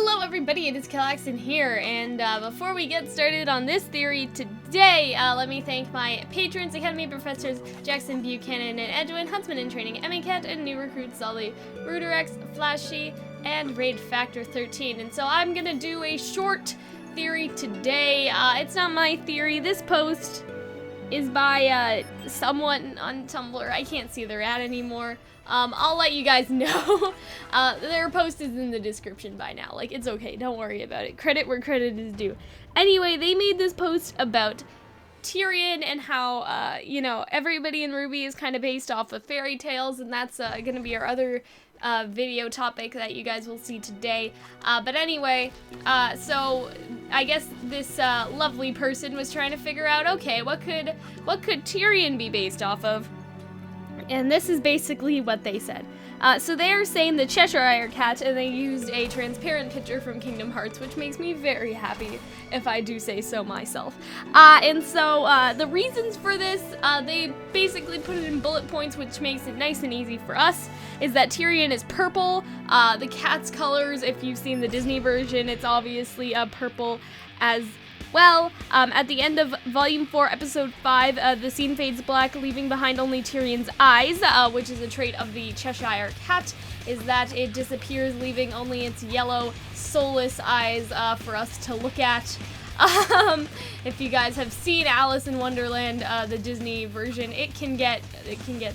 Hello everybody, it is Calxiyn here, and before we get started on this theory today, let me thank my patrons, Academy Professors Jackson Buchanan and Edwin, Huntsman in Training, Emmy Cat, and new recruits Solly, Ruderex, Flashy, and Raid Factor 13. And so I'm gonna do a short theory today. It's not my theory. This post is by someone on Tumblr. I can't see their ad anymore. I'll let you guys know. Their post is in the description by now. Like, it's okay. Don't worry about it. Credit where credit is due. Anyway, they made this post about Tyrian and how, you know, everybody in RWBY is kind of based off of fairy tales, and that's going to be our other video topic that you guys will see today. But anyway, so I guess this lovely person was trying to figure out, okay, what could Tyrian be based off of? And this is basically what they said. So they are saying the Cheshire Cat, and they used a transparent picture from Kingdom Hearts, which makes me very happy, if I do say so myself. And so the reasons for this, they basically put it in bullet points, which makes it nice and easy for us, is that Tyrian is purple. The cat's colors, if you've seen the Disney version, it's obviously purple as well. At the end of Volume 4, Episode 5, the scene fades black, leaving behind only Tyrion's eyes, which is a trait of the Cheshire Cat, is that it disappears, leaving only its yellow, soulless eyes for us to look at. If you guys have seen Alice in Wonderland, the Disney version, it can get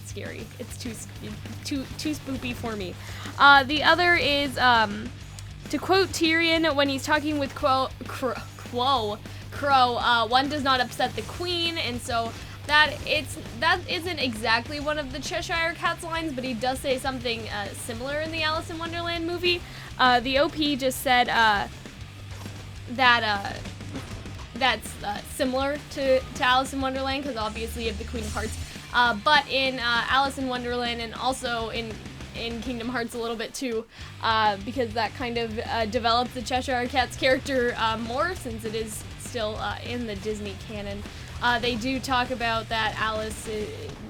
scary. It's too spoopy for me. The other is, to quote Tyrion when he's talking with Crow, one does not upset the queen, and so that isn't exactly one of the Cheshire Cat's lines, but he does say something similar in the Alice in Wonderland movie. The OP just said that's similar to Alice in Wonderland, because obviously you have the Queen of Hearts. But in Alice in Wonderland, and also in Kingdom Hearts a little bit too, because that kind of develops the Cheshire Cat's character more, since it is still in the Disney canon. They do talk about that Alice,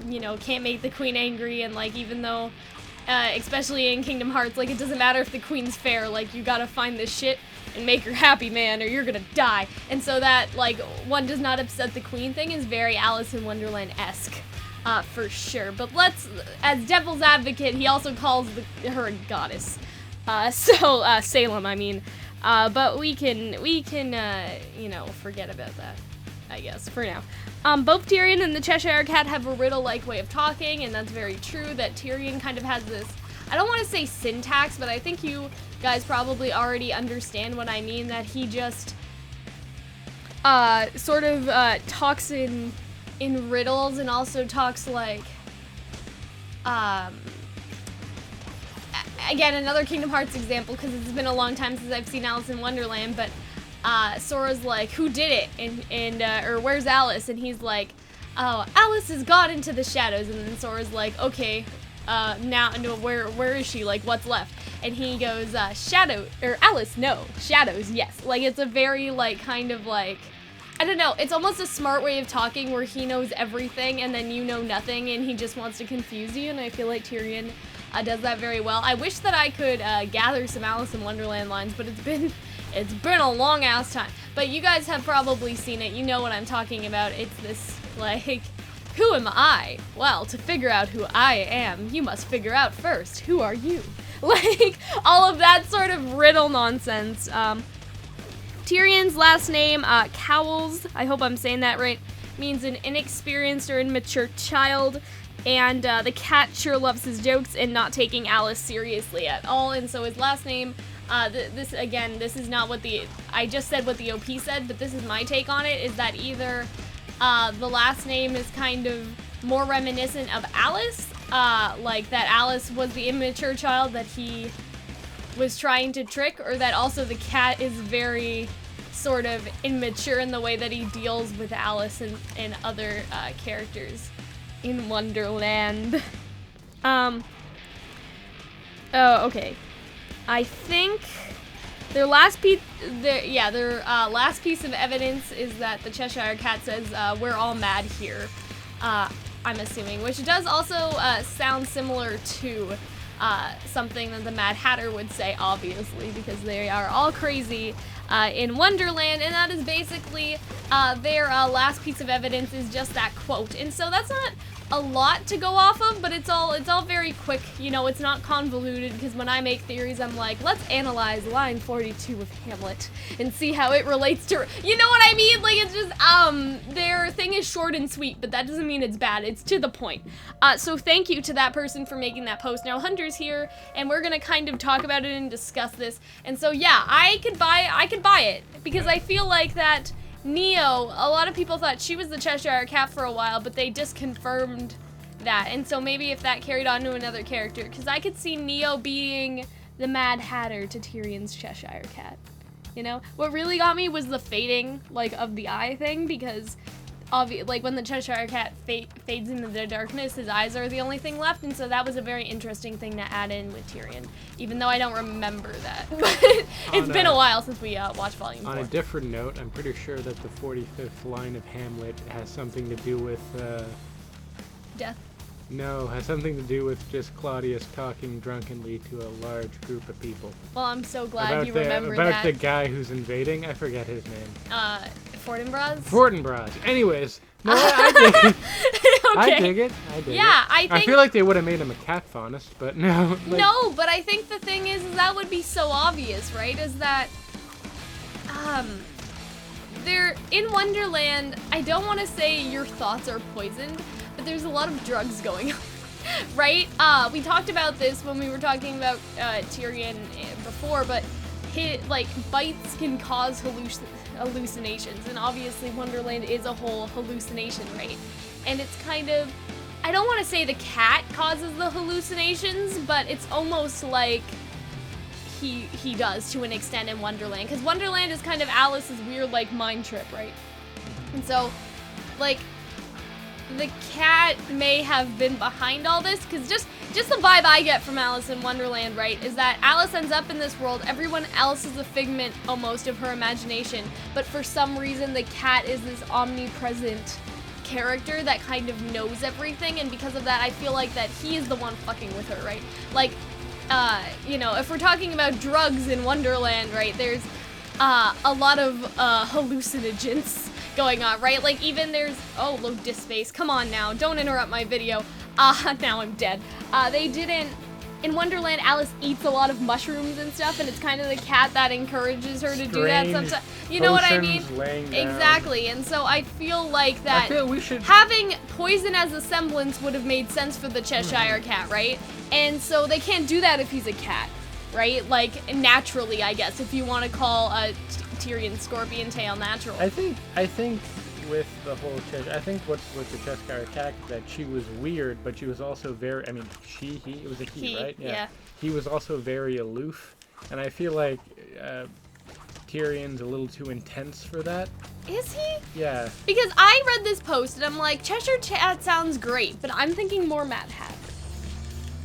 you know, can't make the queen angry, and like, even though, especially in Kingdom Hearts, like, it doesn't matter if the queen's fair, like, you gotta find this shit and make her happy, man, or you're gonna die. And so that, like, one does not upset the queen thing is very Alice in Wonderland-esque. For sure. But let's, as devil's advocate, he also calls her a goddess. Salem, I mean. But we can, you know, forget about that, I guess, for now. Both Tyrian and the Cheshire Cat have a riddle-like way of talking, and that's very true, that Tyrian kind of has this, I don't want to say syntax, but I think you guys probably already understand what I mean, that he just, sort of, talks in riddles, and also talks like, again, another Kingdom Hearts example, because it's been a long time since I've seen Alice in Wonderland, but Sora's like, who did it? And or where's Alice? And he's like, oh, Alice has gone into the shadows. And then Sora's like, okay, now, no, where is she? Like, what's left? And he goes, Alice, no, shadows, yes. Like, it's a very, like, kind of like, I don't know, it's almost a smart way of talking where he knows everything and then you know nothing, and he just wants to confuse you, and I feel like Tyrian does that very well. I wish that I could gather some Alice in Wonderland lines, but it's been a long ass time. But you guys have probably seen it, you know what I'm talking about. It's this, like, who am I? Well, to figure out who I am, you must figure out first, who are you? Like, all of that sort of riddle nonsense. Tyrion's last name, Cowles, I hope I'm saying that right, means an inexperienced or immature child, and the cat sure loves his jokes and not taking Alice seriously at all, and so his last name, this is not what I just said what the OP said, but this is my take on it, is that either the last name is kind of more reminiscent of Alice, like that Alice was the immature child that he was trying to trick, or that also the cat is very sort of immature in the way that he deals with Alice and other characters in Wonderland. Oh, okay. I think their last piece of evidence is that the Cheshire Cat says, we're all mad here, I'm assuming, which does also sound similar to something that the Mad Hatter would say, obviously, because they are all crazy in Wonderland, and that is basically their last piece of evidence is just that quote. And so that's not a lot to go off of, but it's all very quick, you know, it's not convoluted, because when I make theories, I'm like, let's analyze line 42 of Hamlet and see how it relates to, you know what I mean? Like, it's just, their thing is short and sweet, but that doesn't mean it's bad, it's to the point. So thank you to that person for making that post. Now, Hunter's here, and we're gonna kind of talk about it and discuss this, and so yeah, I could buy it, because I feel like that Neo, a lot of people thought she was the Cheshire Cat for a while, but they just confirmed that. And so maybe if that carried on to another character, because I could see Neo being the Mad Hatter to Tyrion's Cheshire Cat. You know? What really got me was the fading, like, of the eye thing, because like when the Cheshire Cat fades into the darkness, his eyes are the only thing left, and so that was a very interesting thing to add in with Tyrion, even though I don't remember that. But it's been a while since we watched Volume 4. On a different note, I'm pretty sure that the 45th line of Hamlet has something to do with death? No, has something to do with just Claudius talking drunkenly to a large group of people. Well, I'm so glad you remember that. About the guy who's invading, I forget his name. Fortinbras? Fortinbras. Anyways, no, I dig it. Okay. I dig it. Yeah, I feel like they would have made him a cat faunist, but no. Like, no, but I think the thing is that would be so obvious, right? Is that, they're in Wonderland. I don't want to say your thoughts are poisoned, but there's a lot of drugs going on, right? We talked about this when we were talking about Tyrion before, but bites can cause hallucinations, and obviously Wonderland is a whole hallucination, right? And it's kind of, I don't want to say the cat causes the hallucinations, but it's almost like he does to an extent in Wonderland, because Wonderland is kind of Alice's weird, like, mind trip, right? And so, like, the cat may have been behind all this, because just the vibe I get from Alice in Wonderland, right, is that Alice ends up in this world, everyone else is a figment, almost, of her imagination, but for some reason the cat is this omnipresent character that kind of knows everything, and because of that, I feel like that he is the one fucking with her, right? Like, you know, if we're talking about drugs in Wonderland, right, there's a lot of hallucinogens going on, right? Like, even there's, oh, look, Disface, come on now, don't interrupt my video. Now I'm dead. They didn't, in Wonderland, Alice eats a lot of mushrooms and stuff, and it's kind of the cat that encourages her to do that sometimes. You know what I mean? Exactly, and so I feel like that having poison as a semblance would have made sense for the Cheshire Cat, right? And so they can't do that if he's a cat, right? Like, naturally, I guess, if you want to call a Tyrion scorpion tail natural. I think with the whole I think with the Cheshire Cat, that she was weird, but she was also very, I mean, it was a he, right? Yeah. He was also very aloof, and I feel like Tyrion's a little too intense for that. Is he? Yeah. Because I read this post, and I'm like, Cheshire Cat sounds great, but I'm thinking more Mad Hatter,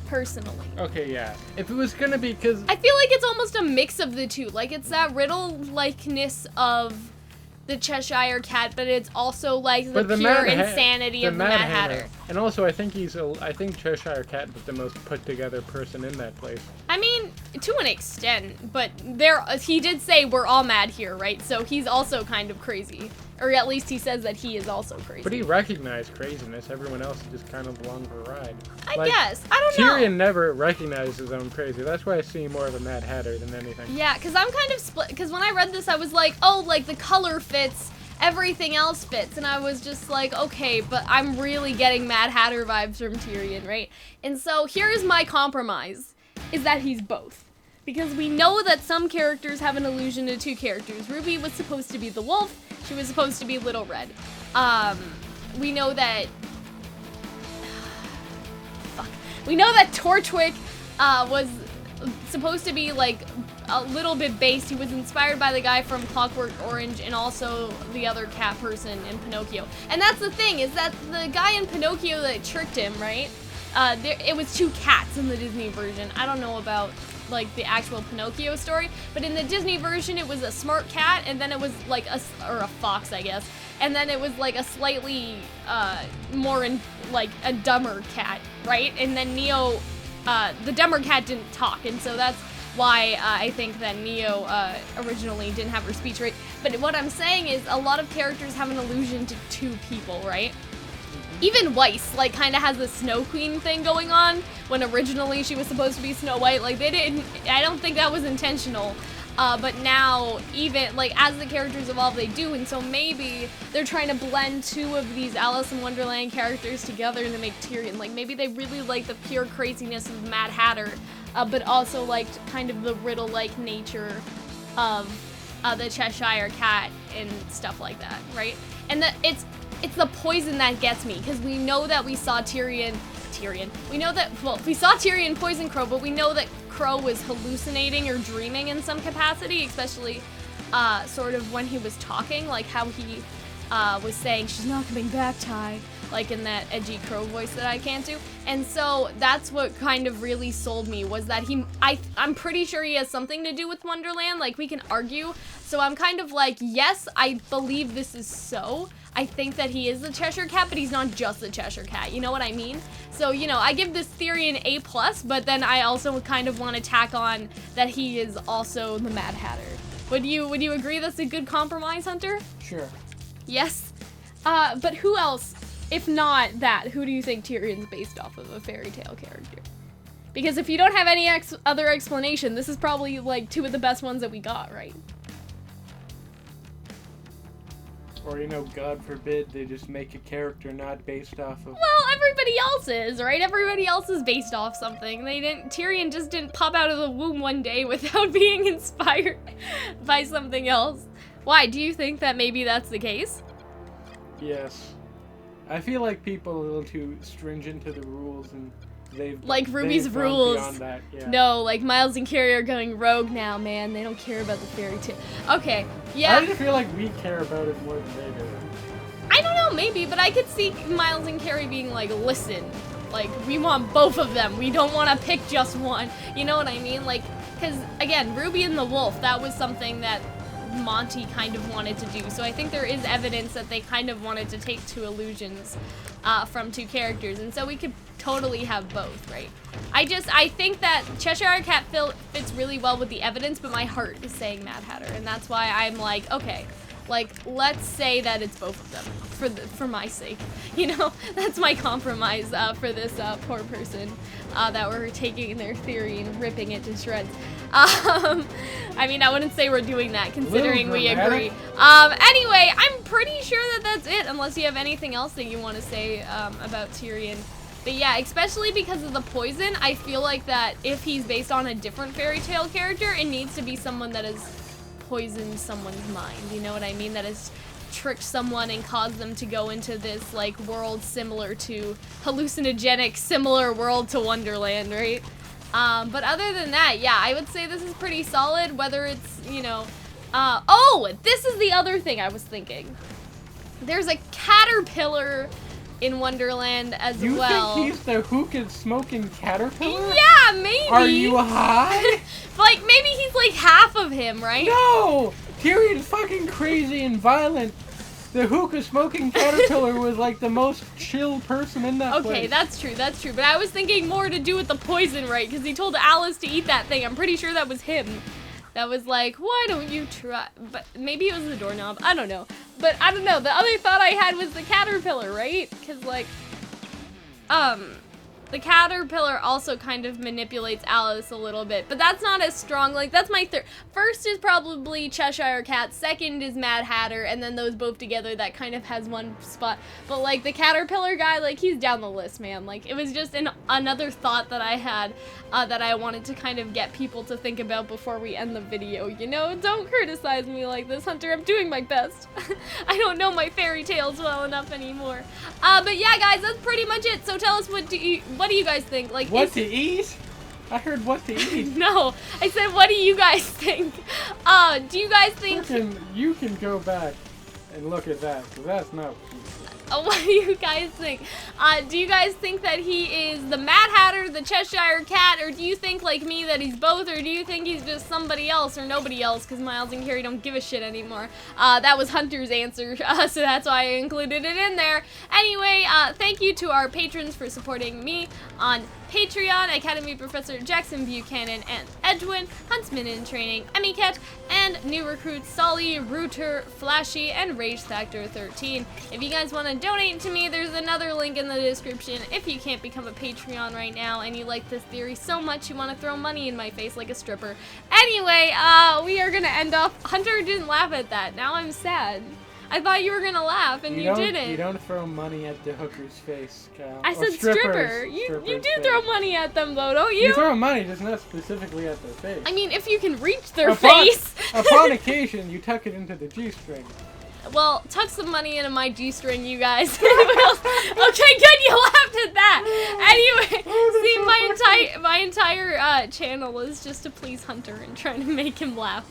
personally. Okay, yeah. If it was gonna be, because I feel like it's almost a mix of the two. Like, it's that riddle-likeness of the Cheshire Cat, but it's also like the pure insanity of the Mad Hatter. And also, I think Cheshire Cat is the most put together person in that place. I mean, to an extent, but he did say we're all mad here, right? So he's also kind of crazy. Or at least he says that he is also crazy. But he recognized craziness. Everyone else is just kind of along for a ride. I guess. I don't know. Tyrion never recognized his own crazy. That's why I see more of a Mad Hatter than anything. Yeah, because I'm kind of split. Because when I read this, I was like, oh, like the color fits, everything else fits. And I was just like, okay, but I'm really getting Mad Hatter vibes from Tyrion, right? And so here's my compromise, is that he's both. Because we know that some characters have an allusion to two characters. RWBY was supposed to be the wolf. She was supposed to be Little Red. We know that... Fuck. We know that Torchwick was supposed to be, like, a little bit based. He was inspired by the guy from Clockwork Orange and also the other cat person in Pinocchio. And that's the thing, is that the guy in Pinocchio that tricked him, right? It was two cats in the Disney version. I don't know about, like, the actual Pinocchio story, but in the Disney version it was a smart cat, and then it was like a fox, I guess, and then it was like a slightly like a dumber cat, right? And then Neo the dumber cat didn't talk, and so that's why I think that Neo originally didn't have her speech right. But what I'm saying is a lot of characters have an allusion to two people, right? Even Weiss, like, kind of has the Snow Queen thing going on, when originally she was supposed to be Snow White. Like, they didn't, I don't think that was intentional. But now, even, like, as the characters evolve, they do, and so maybe they're trying to blend two of these Alice in Wonderland characters together to make Tyrian. Like, maybe they really like the pure craziness of the Mad Hatter, but also liked kind of the riddle-like nature of the Cheshire Cat and stuff like that, right? And it's the poison that gets me, because we know that we saw Tyrian, we know that, well, we saw Tyrian poison Crow, but we know that Crow was hallucinating or dreaming in some capacity, especially sort of when he was talking, like how he was saying, she's not coming back, Ty, like in that edgy Crow voice that I can't do. And so that's what kind of really sold me, was that I'm pretty sure he has something to do with Wonderland, like we can argue. So I'm kind of like, yes, I believe this is so. I think that he is the Cheshire Cat, but he's not just the Cheshire Cat, you know what I mean? So, you know, I give this theory an A+, but then I also kind of want to tack on that he is also the Mad Hatter. Would you agree that's a good compromise, Hunter? Sure. Yes? But who else, if not that, who do you think Tyrion's based off of, a fairy tale character? Because if you don't have any other explanation, this is probably, like, two of the best ones that we got, right? Or, you know, God forbid, they just make a character not based off of... Well, everybody else is, right? Everybody else is based off something. Tyrion just didn't pop out of the womb one day without being inspired by something else. Why? Do you think that maybe that's the case? Yes. I feel like people are a little too stringent to the rules, and they've... Like RWBY's rules. Beyond that, yeah. No, like Miles and Carrie are going rogue now, man. They don't care about the fairy tale. Okay, yeah. I just feel like we care about it more than they do. I don't know, maybe, but I could see Miles and Carrie being like, listen, like, we want both of them. We don't want to pick just one. You know what I mean? Like, because, again, Ruby and the Wolf, that was something that Monty kind of wanted to do. So I think there is evidence that they kind of wanted to take two illusions from two characters. And so we could totally have both, right? I think that Cheshire Cat fits really well with the evidence, but my heart is saying Mad Hatter. And that's why I'm like, okay, like, let's say that it's both of them for my sake. You know, that's my compromise for this poor person that we're taking their theory and ripping it to shreds. I mean, I wouldn't say we're doing that, considering we agree. Anyway, I'm pretty sure that that's it, unless you have anything else that you want to say about Tyrion. But yeah, especially because of the poison, I feel like that if he's based on a different fairy tale character, it needs to be someone that has poisoned someone's mind. You know what I mean? That has tricked someone and caused them to go into this, like, world similar to hallucinogenic, similar world to Wonderland, right? But other than that, yeah, I would say this is pretty solid, whether it's, you know, oh, this is the other thing I was thinking. There's a caterpillar in Wonderland as well. You think he's the hookah smoking caterpillar? Yeah, maybe. Are you high? Like, maybe he's like half of him, right? No! Tyrion's fucking crazy and violent. The hookah smoking caterpillar was like the most chill person in that place. Okay, that's true, that's true. But I was thinking more to do with the poison, right? Because he told Alice to eat that thing. I'm pretty sure that was him. That was like, why don't you try? But maybe it was the doorknob. I don't know. But I don't know. The other thought I had was the caterpillar, right? Because, like, the caterpillar also kind of manipulates Alice a little bit, but that's not as strong. Like, that's my third. First is probably Cheshire Cat, second is Mad Hatter, and then those both together, that kind of has one spot. But, like, the caterpillar guy, like, he's down the list, man. Like, it was just another thought that I had that I wanted to kind of get people to think about before we end the video, you know? Don't criticize me like this, Hunter. I'm doing my best. I don't know my fairy tales well enough anymore. But yeah, guys, that's pretty much it. So tell us, what do you guys think? Like, what to eat? I heard what to eat. No, I said, what do you guys think? Do you guys think... You can go back and look at that, because that's not... What do you guys think? Do you guys think that he is the Mad Hatter, the Cheshire Cat, or do you think, like me, that he's both, or do you think he's just somebody else or nobody else, because Miles and Carrie don't give a shit anymore? That was Hunter's answer, so that's why I included it in there. Anyway, thank you to our patrons for supporting me on Patreon, Academy Professor Jackson Buchanan and Edwin, Huntsman in Training, Emmy Cat, and new recruits Solly, Rooter, Flashy, and Rage Factor 13. If you guys want to donate to me, there's another link in the description. If you can't become a Patreon right now and you like this theory so much you want to throw money in my face like a stripper. Anyway, we are gonna end off. Hunter didn't laugh at that. Now I'm sad. I thought you were gonna laugh and you didn't. You don't throw money at the hooker's face, Cal. I said stripper. You do throw money at them though, don't you? You throw money, just not specifically at their face. I mean, if you can reach their face. Upon occasion, you tuck it into the G-string. Well, tuck some money into my G-string, you guys. Okay, good. You laughed at that. Anyway, see, my entire channel is just to please Hunter and trying to make him laugh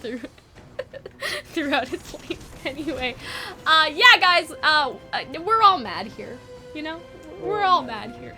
throughout his life. Anyway, yeah, guys, we're all mad here. You know, we're all mad here.